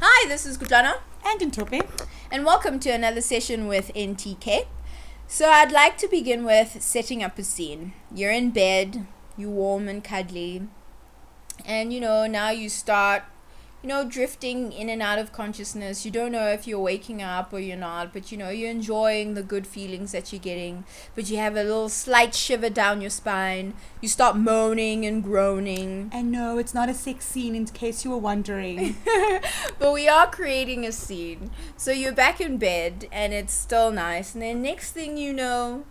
Hi, this is Kutana, And Ntope. and welcome to another session with NTK. So I'd like to begin with setting up a scene. You're in bed, you're warm and cuddly, and now you start drifting in and out of consciousness. You don't know if you're waking up or you're not, but you're enjoying the good feelings that you're getting, but you have a little slight shiver down your spine. You start moaning and groaning. And no, it's not a sex scene in case you were wondering. But we are creating a scene. So you're back in bed and it's still nice, and then next thing you know,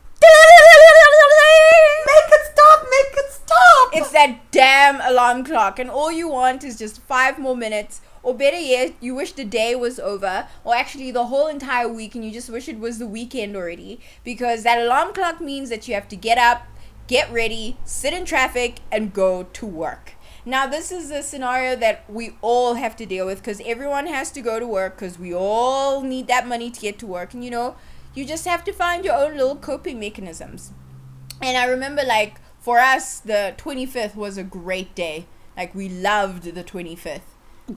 Make it stop! it's that damn alarm clock, and all you want is just 5 more minutes, or better yet, you wish the day was over, or actually the whole entire week, and you just wish it was the weekend already, because that alarm clock means that you have to get up, get ready, sit in traffic, and go to work. Now, this is a scenario that we all have to deal with, because everyone has to go to work, because we all need that money to get to work, and you just have to find your own little coping mechanisms. And I remember, for us, the 25th was a great day. We loved the 25th.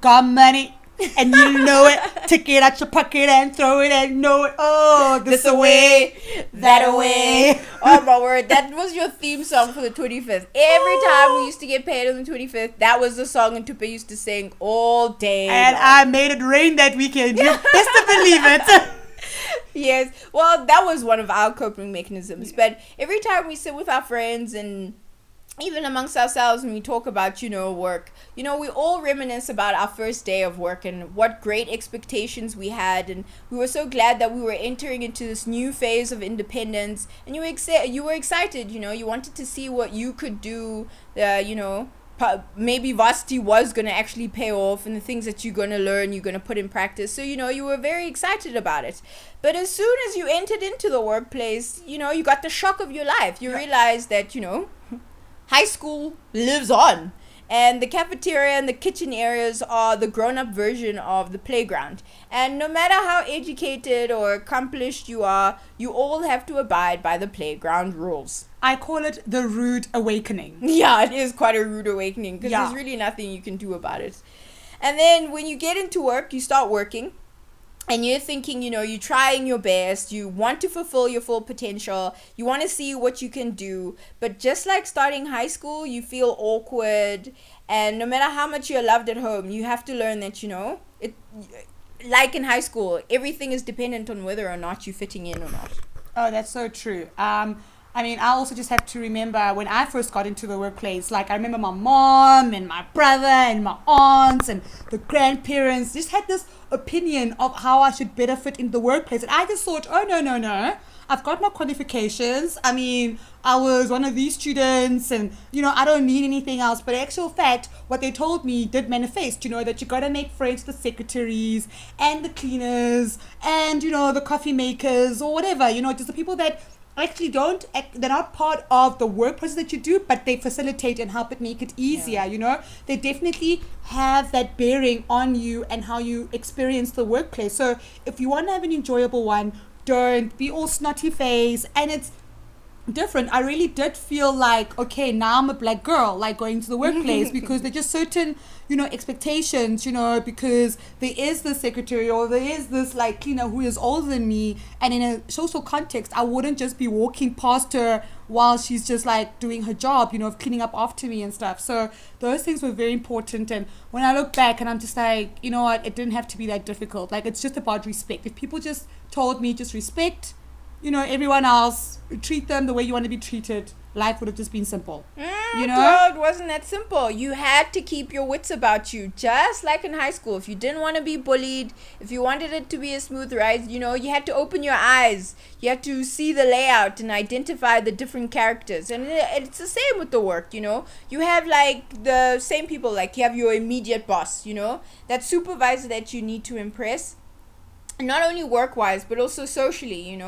Got money, and you know it. Take it out your pocket and throw it and know it. Oh, this away, that away. Oh, my word. That was your theme song for the 25th. Every time we used to get paid on the 25th, that was the song Ntupe used to sing all day And long. I made it rain that weekend. You best to believe it. Yes, well, that was one of our coping mechanisms. But every time we sit with our friends and even amongst ourselves when we talk about, work, we all reminisce about our first day of work and what great expectations we had. And we were so glad that we were entering into this new phase of independence. And you were excited, you wanted to see what you could do, maybe varsity was going to actually pay off, and the things that you're going to learn, you're going to put in practice. So, you were very excited about it. But as soon as you entered into the workplace, you got the shock of your life. You realized that, high school lives on. And the cafeteria and the kitchen areas are the grown-up version of the playground. And no matter how educated or accomplished you are, you all have to abide by the playground rules. I call it the rude awakening. Yeah, it is quite a rude awakening, because Yeah. there's really nothing you can do about it. And then when you get into work, you start working. And you're thinking, you're trying your best. You want to fulfill your full potential. You want to see what you can do. But just like starting high school, you feel awkward. And no matter how much you're loved at home, you have to learn that, like in high school, everything is dependent on whether or not you're fitting in or not. Oh, that's so true. I also just have to remember when I first got into the workplace, I remember my mom and my brother and my aunts and the grandparents just had this opinion of how I should better fit in the workplace. And I just thought, oh, no. I've got my qualifications. I was one of these students and, I don't need anything else. But in actual fact, what they told me did manifest, that you got to make friends with the secretaries and the cleaners and, the coffee makers or whatever, just the people that actually they're not part of the work process that you do, but they facilitate and help it make it easier. They definitely have that bearing on you and how you experience the workplace. So if you want to have an enjoyable one, don't be all snotty face. And it's different. I really did feel like, okay, now I'm a black girl, going to the workplace, because there's just certain expectations, because there is this secretary or there is this cleaner who is older than me, and in a social context I wouldn't just be walking past her while she's just doing her job, of cleaning up after me and stuff. So those things were very important. And when I look back and I'm just you know what, it didn't have to be that difficult. It's just about respect. If people just told me just respect everyone else, treat them the way you want to be treated, life would have just been simple. Girl, it wasn't that simple. You had to keep your wits about you, just like in high school. If you didn't want to be bullied, if you wanted it to be a smooth ride, you had to open your eyes. You had to see the layout and identify the different characters. And it's the same with the work, You have the same people, you have your immediate boss, that supervisor that you need to impress. Not only work-wise, but also socially,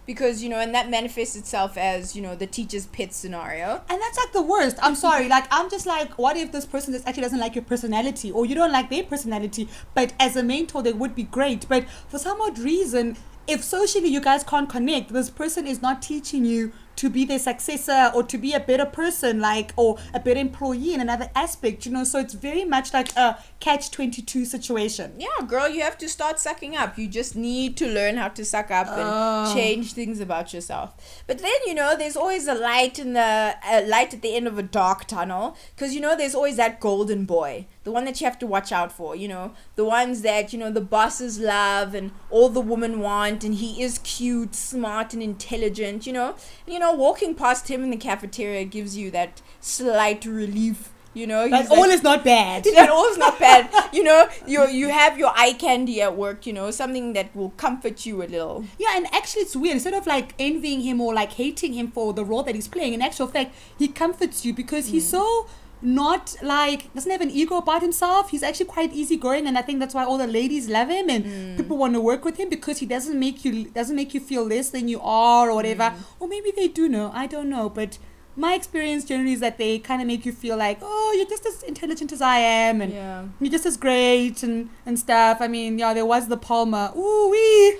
because, and that manifests itself as, the teacher's pet scenario. And that's the worst. I'm sorry. I'm just what if this person just actually doesn't like your personality, or you don't like their personality, but as a mentor, they would be great. But for some odd reason, if socially you guys can't connect, this person is not teaching you to be their successor or to be a better person, like, or a better employee in another aspect, you know. So it's very much like a catch-22 situation. Yeah, girl, you have to start sucking up. You just need to learn how to suck up and change things about yourself. But then, you know, there's always a light light at the end of a dark tunnel, because, you know, there's always that golden boy, the one that you have to watch out for, you know, the ones that, you know, the bosses love and all the women want, and he is cute, smart, and intelligent, you know. You know, walking past him in the cafeteria gives you that slight relief. You know, that all is not bad. That all is not bad. You know, you have your eye candy at work, you know, something that will comfort you a little. Yeah, and actually it's weird. Instead of like envying him or like hating him for the role that he's playing, in actual fact, he comforts you because he's so not like, doesn't have an ego about himself. He's actually quite easygoing, and I think that's why all the ladies love him and people want to work with him, because he doesn't make you feel less than you are or whatever. Or maybe they do know, I don't know, but my experience generally is that they kind of make you feel like, oh, you're just as intelligent as I am, and you're just as great and stuff. I mean, yeah, there was the Palmer. Ooh wee.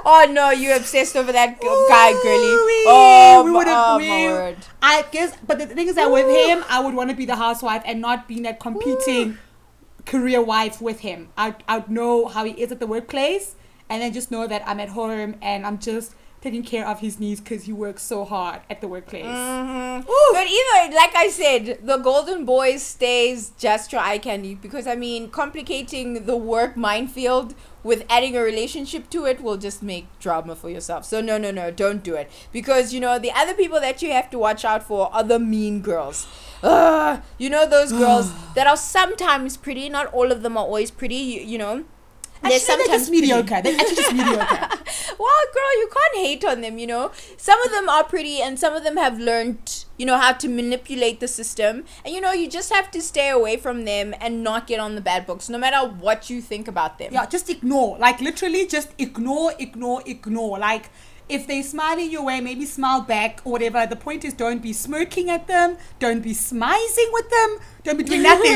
Oh no, you obsessed over that guy, girly. My word. I guess, but the thing is that with him, I would want to be the housewife and not being that competing career wife with him. I'd know how he is at the workplace, and then just know that I'm at home and I'm just taking care of his needs because he works so hard at the workplace. But either, like I said, the golden boy stays just your eye candy, because I mean, complicating the work minefield with adding a relationship to it will just make drama for yourself. So no, don't do it, because you know the other people that you have to watch out for are the mean girls. You know, those girls that are sometimes pretty. Not all of them are always pretty, you know. They're just mediocre. They're actually just mediocre. Well, girl, you can't hate on them, you know. Some of them are pretty, and some of them have learned, you know, how to manipulate the system. And, you know, you just have to stay away from them and not get on the bad books, no matter what you think about them. Yeah, just ignore. Like, literally, just ignore. Like, if they smile in your way, maybe smile back or whatever. The point is, don't be smirking at them. Don't be smizing with them. Don't be doing nothing.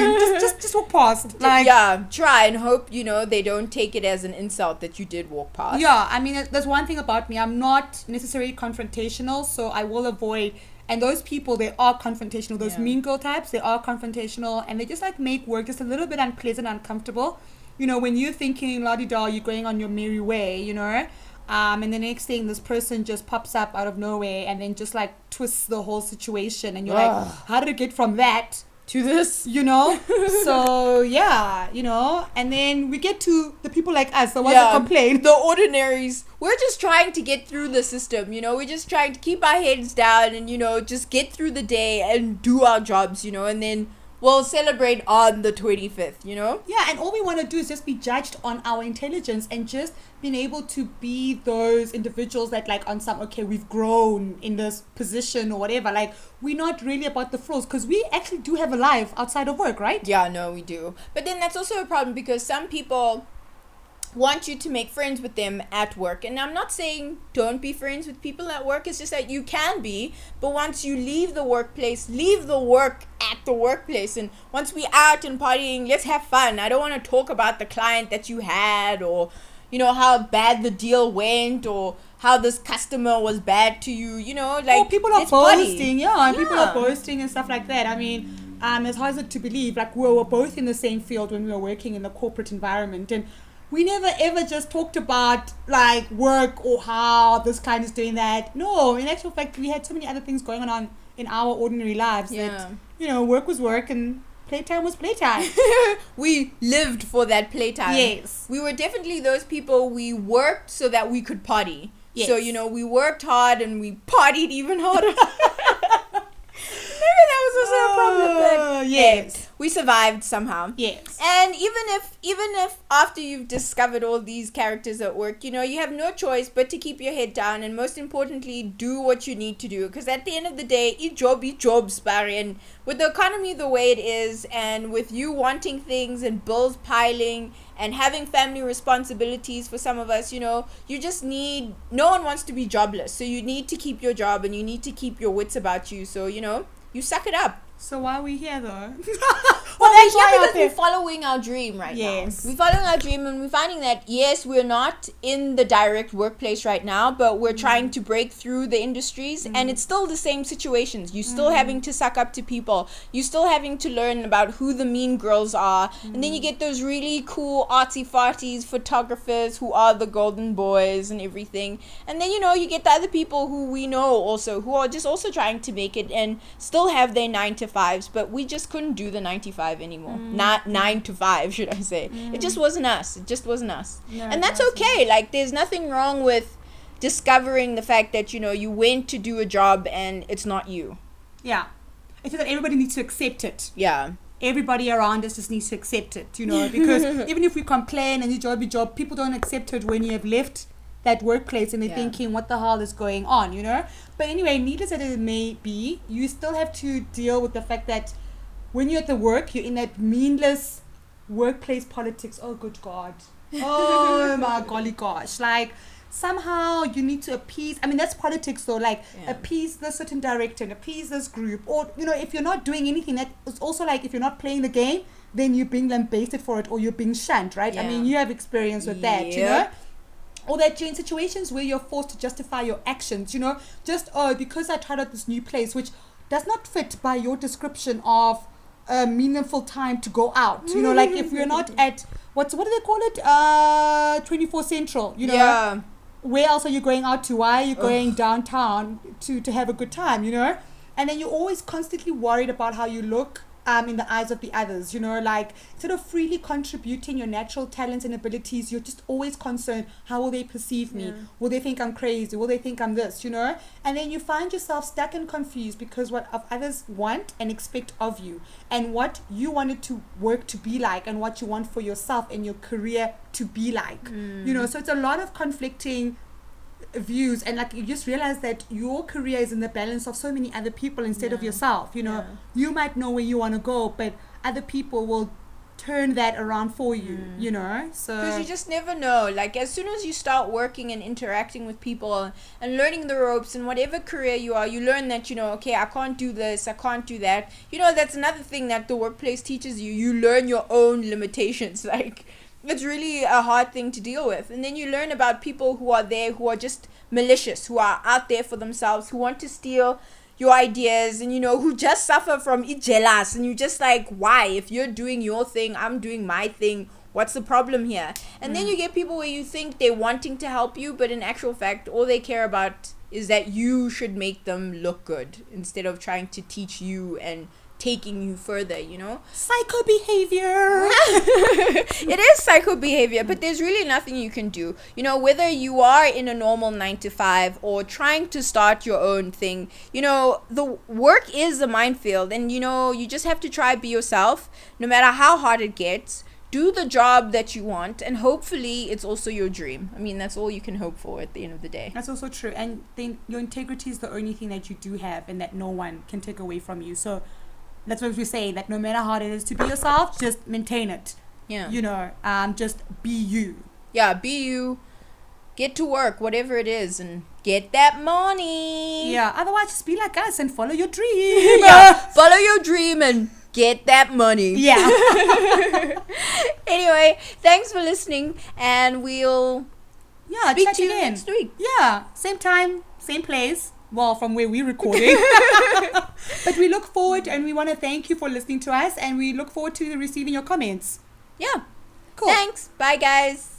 just walk past. Like, yeah, try and hope, you know, they don't take it as an insult that you did walk past. Yeah, I mean, there's one thing about me. I'm not necessarily confrontational, so I will avoid. And those people, they are confrontational. Those mean girl types, they are confrontational, and they just like make work just a little bit unpleasant, uncomfortable. You know, when you're thinking la-di-da, you're going on your merry way, you know. And the next thing, this person just pops up out of nowhere and then just like twists the whole situation, and you're like, how did it get from that to this? You know? So yeah, you know. And then we get to the people like us, the ones that complain, the ordinaries. We're just trying to get through the system, you know. We're just trying to keep our heads down and, you know, just get through the day and do our jobs, you know, and then we'll celebrate on the 25th, you know? Yeah, and all we want to do is just be judged on our intelligence and just being able to be those individuals that like on some, okay, we've grown in this position or whatever. Like, we're not really about the frills, because we actually do have a life outside of work, right? Yeah, no, we do. But then that's also a problem, because some people want you to make friends with them at work. And I'm not saying don't be friends with people at work. It's just that you can be, but once you leave the workplace, leave the work at the workplace. And once we out and partying, let's have fun. I don't want to talk about the client that you had, or, you know, how bad the deal went, or how this customer was bad to you, you know, like, people are boasting, people are boasting and stuff like that. I mean, it's hard to believe, like, we were both in the same field when we were working in the corporate environment, and we never ever just talked about like work or how this client is doing that. No, in actual fact, we had so many other things going on in our ordinary lives that, you know, work was work and playtime was playtime. We lived for that playtime. Yes. We were definitely those people. We worked so that we could party. Yes. So, you know, we worked hard and we partied even harder. Maybe that was also a problem, but yes, we survived somehow. Yes. And even if after you've discovered all these characters at work, you know, you have no choice but to keep your head down, and most importantly, do what you need to do, because at the end of the day, each job, Sparry. And with the economy the way it is, and with you wanting things and bills piling and having family responsibilities for some of us, you know, you just need, no one wants to be jobless, so you need to keep your job and you need to keep your wits about you. So, you know, you suck it up. So why are we here though? Well, we're that's why here out because there. we're following our dream right Yes. now. We're following our dream, and we're finding that, yes, we're not in the direct workplace right now, but we're trying to break through the industries, and it's still the same situations. You're still having to suck up to people. You're still having to learn about who the mean girls are, and then you get those really cool artsy-farties photographers who are the golden boys and everything. And then, you get the other people who we know also, who are just also trying to make it and still have their 9 to 5s, but we just couldn't do the 95 anymore. Not 9 to 5, should I say. It just wasn't us. It just wasn't us. No, And that's okay. Like, there's nothing wrong with discovering the fact that, you went to do a job and it's not you. Yeah. I feel that everybody needs to accept it. Yeah. Everybody around us just needs to accept it, because even if we complain and your job, people don't accept it when you have left that workplace and they're thinking, what the hell is going on, But anyway, needless as it may be, you still have to deal with the fact that when you're at the work, you're in that meaningless workplace politics. Oh, good God. Oh, my golly gosh. Like, somehow you need to appease. I mean, that's politics, though. Like, appease this certain director, appease this group. Or, if you're not doing anything, that it's also like if you're not playing the game, then you're being lambasted for it or you're being shunned, right? Yeah. I mean, you have experience with that, Or that you're in situations where you're forced to justify your actions, just, because I tried out this new place, which does not fit by your description of a meaningful time to go out. Like if you're not at, what do they call it? 24 Central, Yeah. Where else are you going out to? Why are you going downtown to have a good time, And then you're always constantly worried about how you look in the eyes of the others, like instead of freely contributing your natural talents and abilities, you're just always concerned, how will they perceive me? Will they think I'm crazy? Will they think I'm this, And then you find yourself stuck and confused because what others want and expect of you and what you wanted to work to be like and what you want for yourself and your career to be like, so it's a lot of conflicting views, and like you just realize that your career is in the balance of so many other people instead of yourself. You might know where you want to go, but other people will turn that around for you. So because you just never know. Like, as soon as you start working and interacting with people and learning the ropes in whatever career you are, you learn that, okay, I can't do this, I can't do that. That's another thing that the workplace teaches you. You learn your own limitations. Like, it's really a hard thing to deal with. And then you learn about people who are there, who are just malicious, who are out there for themselves, who want to steal your ideas, and who just suffer from jealous. And you're just like, why? If you're doing your thing, I'm doing my thing. What's the problem here? And then you get people where you think they're wanting to help you, but in actual fact, all they care about is that you should make them look good instead of trying to teach you and taking you further, psycho behavior. It is psycho behavior, but there's really nothing you can do. Whether you are in a normal 9 to 5 or trying to start your own thing, the work is a minefield, and you just have to try be yourself, no matter how hard it gets. Do the job that you want, and hopefully it's also your dream. I mean, that's all you can hope for at the end of the day. That's also true. And then your integrity is the only thing that you do have and that no one can take away from you. So that's what we say, that no matter how hard it is to be yourself, just maintain it. Yeah. Just be you. Yeah, be you. Get to work, whatever it is, and get that money. Yeah, otherwise just be like us and follow your dream. Yeah, follow your dream and get that money. Yeah. Anyway, thanks for listening, and we'll speak to you again next week. Yeah, same time, same place. Well, from where we're recording. But we look forward, and we want to thank you for listening to us, and we look forward to receiving your comments. Yeah. Cool. Thanks. Bye, guys.